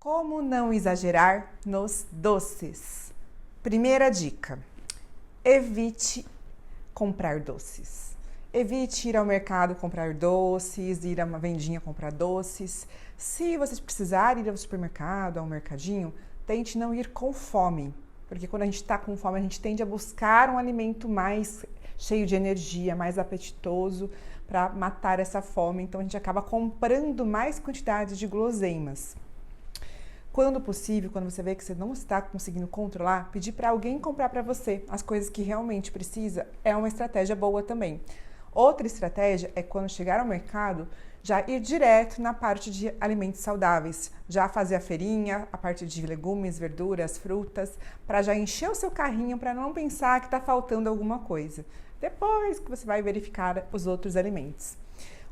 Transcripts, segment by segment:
Como não exagerar nos doces? Primeira dica: evite comprar doces. Evite ir ao mercado comprar doces, ir a uma vendinha comprar doces. Se vocês precisarem ir ao supermercado, ao mercadinho, tente não ir com fome, porque quando a gente está com fome, a gente tende a buscar um alimento mais cheio de energia, mais apetitoso para matar essa fome. Então a gente acaba comprando mais quantidades de guloseimas. Quando possível, quando você vê que você não está conseguindo controlar, pedir para alguém comprar para você as coisas que realmente precisa é uma estratégia boa também. Outra estratégia é quando chegar ao mercado, já ir direto na parte de alimentos saudáveis, já fazer a feirinha, a parte de legumes, verduras, frutas, para já encher o seu carrinho, para não pensar que está faltando alguma coisa. Depois que você vai verificar os outros alimentos.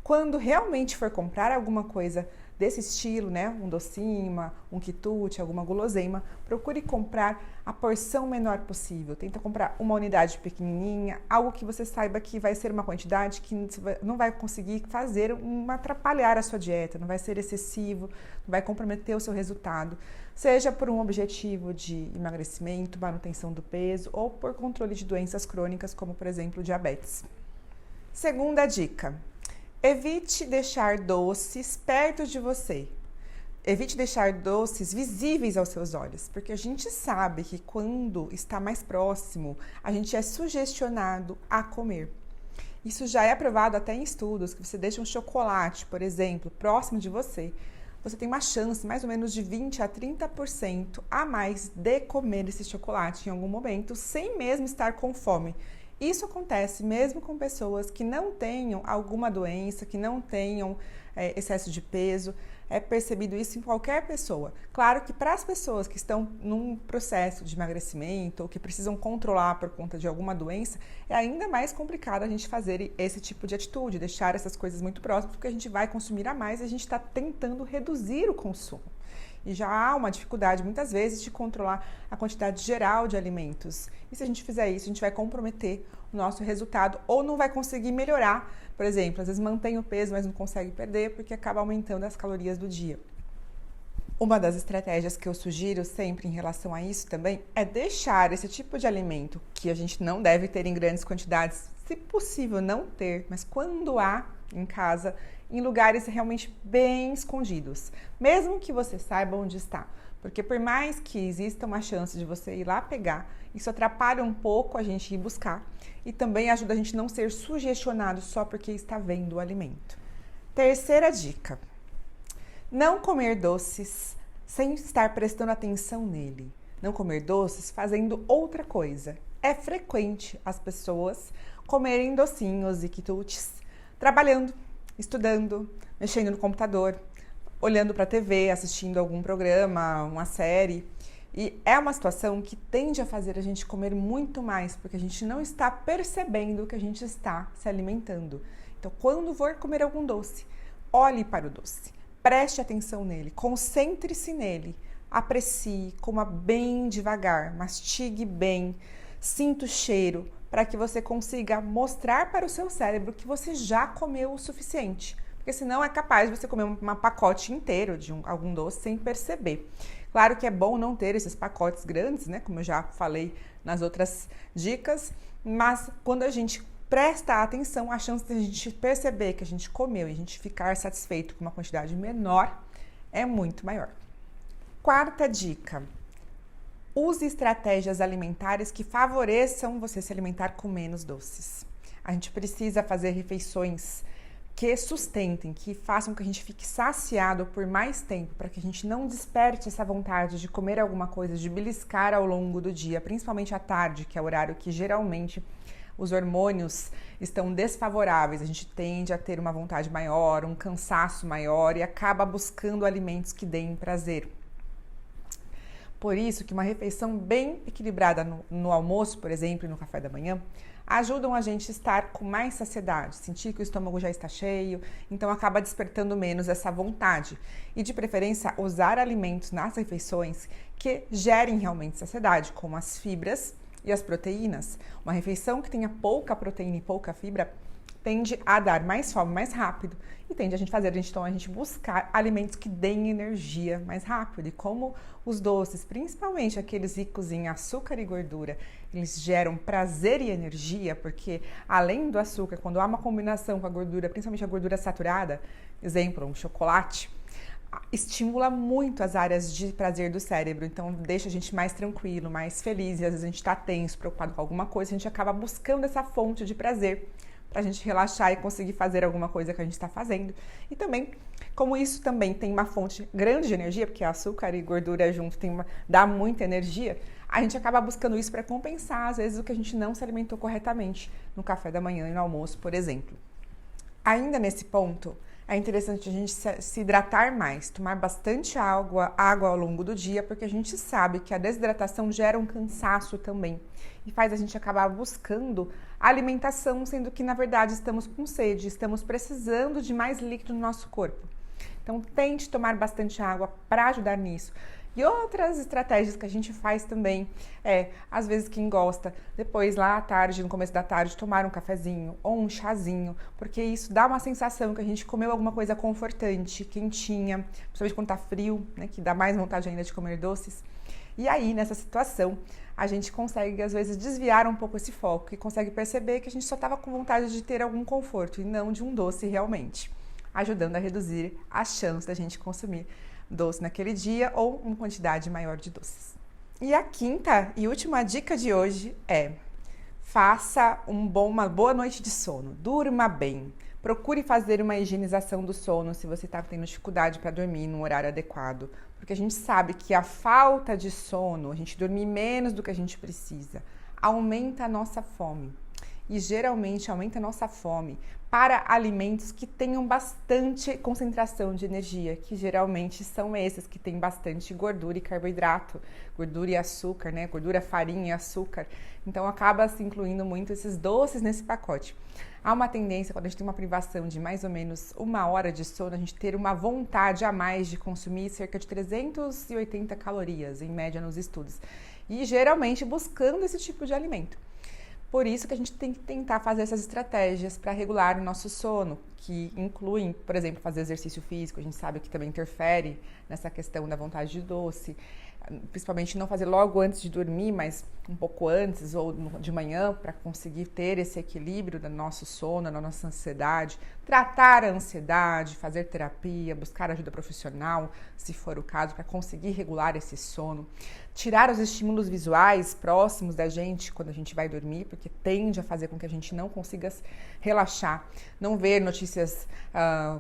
Quando realmente for comprar alguma coisa desse estilo, né, um docinho, um quitute, alguma guloseima, procure comprar a porção menor possível. Tenta comprar uma unidade pequenininha, algo que você saiba que vai ser uma quantidade que não vai conseguir atrapalhar a sua dieta, não vai ser excessivo, não vai comprometer o seu resultado, seja por um objetivo de emagrecimento, manutenção do peso ou por controle de doenças crônicas, como por exemplo diabetes. Segunda dica: evite deixar doces perto de você. Evite deixar doces visíveis aos seus olhos, porque a gente sabe que quando está mais próximo, a gente é sugestionado a comer. Isso já é provado até em estudos, que você deixa um chocolate, por exemplo, próximo de você, você tem uma chance mais ou menos de 20 a 30% a mais de comer esse chocolate em algum momento, sem mesmo estar com fome. Isso acontece mesmo com pessoas que não tenham alguma doença, que não tenham excesso de peso. É percebido isso em qualquer pessoa. Claro que para as pessoas que estão num processo de emagrecimento ou que precisam controlar por conta de alguma doença, é ainda mais complicado a gente fazer esse tipo de atitude, deixar essas coisas muito próximas, porque a gente vai consumir a mais e a gente está tentando reduzir o consumo. E já há uma dificuldade, muitas vezes, de controlar a quantidade geral de alimentos. E se a gente fizer isso, a gente vai comprometer o nosso resultado ou não vai conseguir melhorar. Por exemplo, às vezes mantém o peso, mas não consegue perder porque acaba aumentando as calorias do dia. Uma das estratégias que eu sugiro sempre em relação a isso também é deixar esse tipo de alimento, que a gente não deve ter em grandes quantidades, se possível não ter, mas quando há em casa, em lugares realmente bem escondidos, mesmo que você saiba onde está, porque por mais que exista uma chance de você ir lá pegar, isso atrapalha um pouco a gente ir buscar e também ajuda a gente não ser sugestionado só porque está vendo o alimento. Terceira dica: não comer doces sem estar prestando atenção nele. Não comer doces fazendo outra coisa. É frequente as pessoas comerem docinhos e quitutes trabalhando, estudando, mexendo no computador, olhando para a TV, assistindo algum programa, uma série. E é uma situação que tende a fazer a gente comer muito mais, porque a gente não está percebendo que a gente está se alimentando. Então, quando for comer algum doce, olhe para o doce, preste atenção nele, concentre-se nele, aprecie, coma bem devagar, mastigue bem, sinta o cheiro, para que você consiga mostrar para o seu cérebro que você já comeu o suficiente. Porque senão é capaz de você comer um pacote inteiro de algum doce sem perceber. Claro que é bom não ter esses pacotes grandes, né? Como eu já falei nas outras dicas, mas quando a gente presta atenção, a chance de a gente perceber que a gente comeu e a gente ficar satisfeito com uma quantidade menor é muito maior. Quarta dica: use estratégias alimentares que favoreçam você se alimentar com menos doces. A gente precisa fazer refeições que sustentem, que façam que a gente fique saciado por mais tempo, para que a gente não desperte essa vontade de comer alguma coisa, de beliscar ao longo do dia, principalmente à tarde, que é o horário que geralmente os hormônios estão desfavoráveis. A gente tende a ter uma vontade maior, um cansaço maior e acaba buscando alimentos que deem prazer. Por isso que uma refeição bem equilibrada no almoço, por exemplo, e no café da manhã, ajudam a gente a estar com mais saciedade, sentir que o estômago já está cheio, então acaba despertando menos essa vontade. E de preferência, usar alimentos nas refeições que gerem realmente saciedade, como as fibras e as proteínas. Uma refeição que tenha pouca proteína e pouca fibra tende a dar mais fome mais rápido e tende a gente buscar alimentos que deem energia mais rápido. E como os doces, principalmente aqueles ricos em açúcar e gordura, eles geram prazer e energia, porque além do açúcar, quando há uma combinação com a gordura, principalmente a gordura saturada, exemplo, um chocolate, estimula muito as áreas de prazer do cérebro, então deixa a gente mais tranquilo, mais feliz, e às vezes a gente está tenso, preocupado com alguma coisa, a gente acaba buscando essa fonte de prazer para a gente relaxar e conseguir fazer alguma coisa que a gente está fazendo. E também, como isso também tem uma fonte grande de energia, porque açúcar e gordura junto dá muita energia, a gente acaba buscando isso para compensar, às vezes, o que a gente não se alimentou corretamente no café da manhã e no almoço, por exemplo. Ainda nesse ponto, é interessante a gente se hidratar mais, tomar bastante água ao longo do dia, porque a gente sabe que a desidratação gera um cansaço também e faz a gente acabar buscando alimentação, sendo que na verdade estamos com sede, estamos precisando de mais líquido no nosso corpo. Então tente tomar bastante água para ajudar nisso. E outras estratégias que a gente faz também às vezes quem gosta, depois lá à tarde, no começo da tarde, tomar um cafezinho ou um chazinho, porque isso dá uma sensação que a gente comeu alguma coisa confortante, quentinha, principalmente quando tá frio, né, que dá mais vontade ainda de comer doces. E aí, nessa situação, a gente consegue, às vezes, desviar um pouco esse foco e consegue perceber que a gente só estava com vontade de ter algum conforto e não de um doce realmente, ajudando a reduzir a chance da gente consumir doce naquele dia ou uma quantidade maior de doces. E a quinta e última dica de hoje é: faça uma boa noite de sono, durma bem. Procure fazer uma higienização do sono se você está tendo dificuldade para dormir no horário adequado, porque a gente sabe que a falta de sono, a gente dormir menos do que a gente precisa, aumenta a nossa fome. E geralmente aumenta a nossa fome para alimentos que tenham bastante concentração de energia, que geralmente são esses que têm bastante gordura e carboidrato, gordura e açúcar, né? Gordura, farinha e açúcar. Então acaba se incluindo muito esses doces nesse pacote. Há uma tendência, quando a gente tem uma privação de mais ou menos 1 hora de sono, a gente ter uma vontade a mais de consumir cerca de 380 calorias, em média, nos estudos. E geralmente buscando esse tipo de alimento. Por isso que a gente tem que tentar fazer essas estratégias para regular o nosso sono, que incluem, por exemplo, fazer exercício físico, a gente sabe que também interfere nessa questão da vontade de doce, principalmente não fazer logo antes de dormir, mas um pouco antes ou de manhã, para conseguir ter esse equilíbrio do nosso sono, da nossa ansiedade, tratar a ansiedade, fazer terapia, buscar ajuda profissional, se for o caso, para conseguir regular esse sono, tirar os estímulos visuais próximos da gente quando a gente vai dormir, porque tende a fazer com que a gente não consiga relaxar, não ver notícias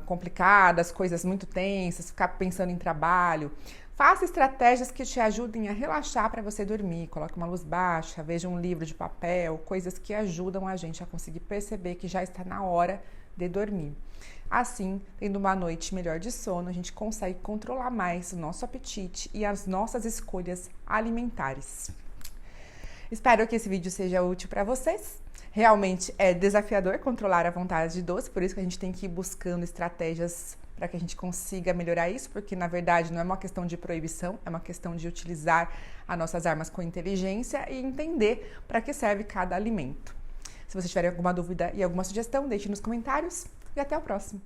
complicadas, coisas muito tensas, ficar pensando em trabalho. Faça estratégias que te ajudem a relaxar para você dormir. Coloque uma luz baixa, veja um livro de papel, coisas que ajudam a gente a conseguir perceber que já está na hora de dormir. Assim, tendo uma noite melhor de sono, a gente consegue controlar mais o nosso apetite e as nossas escolhas alimentares. Espero que esse vídeo seja útil para vocês. Realmente é desafiador controlar a vontade de doce, por isso que a gente tem que ir buscando estratégias para que a gente consiga melhorar isso, porque na verdade não é uma questão de proibição, é uma questão de utilizar as nossas armas com inteligência e entender para que serve cada alimento. Se vocês tiverem alguma dúvida e alguma sugestão, deixe nos comentários e até o próximo.